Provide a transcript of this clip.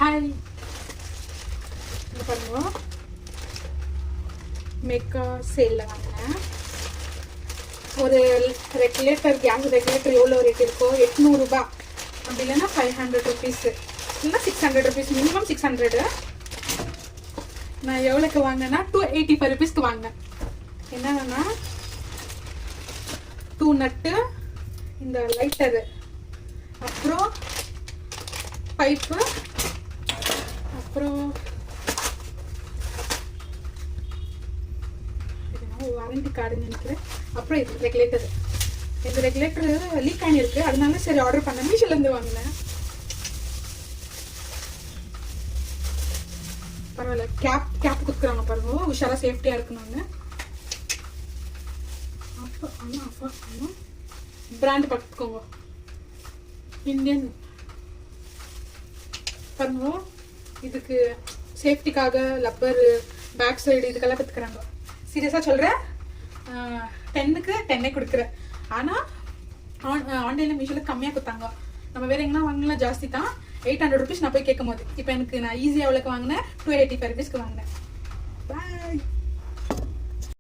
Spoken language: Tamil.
ஹாய், பாருங்க மேக்கா சேலில் வாங்கினேன். ஒரு ரெகுலேட்டர், கேஸ் ரெகுலேட்டர் எவ்வளோ ரேட் இருக்கோ 800 ரூபா, அப்படி இல்லைன்னா 500 ருபீஸ், இல்லைன்னா 600 ருபீஸ், மினிமம் 600. நான் எவ்வளோக்கு வாங்கினேன்னா 285 ருபீஸ்க்கு வாங்கினேன். என்னன்னா 2 நட்டு, இந்த லைட்டரு, அப்புறம் பைப்பு, அப்புறம் வாரண்டி கார்டுன்னு நினைக்கிறேன். அப்புறம் இது ரெகுலேட்டர். இந்த ரெகுலேட்டர் லீக் ஆகிருக்கு, அதனால சரி ஆர்டர் பண்ண மீஷோலேருந்து வாங்கினேன். பரவாயில்ல, கேப் கொடுக்குறாங்க பாருங்க, உஷாரா சேஃப்டியாக இருக்கணும்னு. அப்போ ஆமாம் பிராண்ட் பார்த்துக்கோங்க, இந்தியன் பாருங்க. இதுக்கு சேஃப்டிக்காக லப்பர், பேக் சைடு இதுக்கெல்லாம் பார்த்துக்கிறாங்க. சீரியஸாக சொல்கிறேன், 10க்கு 10 கொடுக்குறேன். ஆனால் ஆன்லைனில் மீஷோவில் கம்மியாக கொடுத்தாங்க. நம்ம வேறு எங்கன்னா வாங்கினா ஜாஸ்தி தான், 800 ருபீஸ் நான் போய் கேட்கும் போது. இப்போ எனக்கு நான் ஈஸியாக எவ்வளோக்கு வாங்கினேன், 285 ருபீஸ்க்கு வாங்கினேன். பாய்.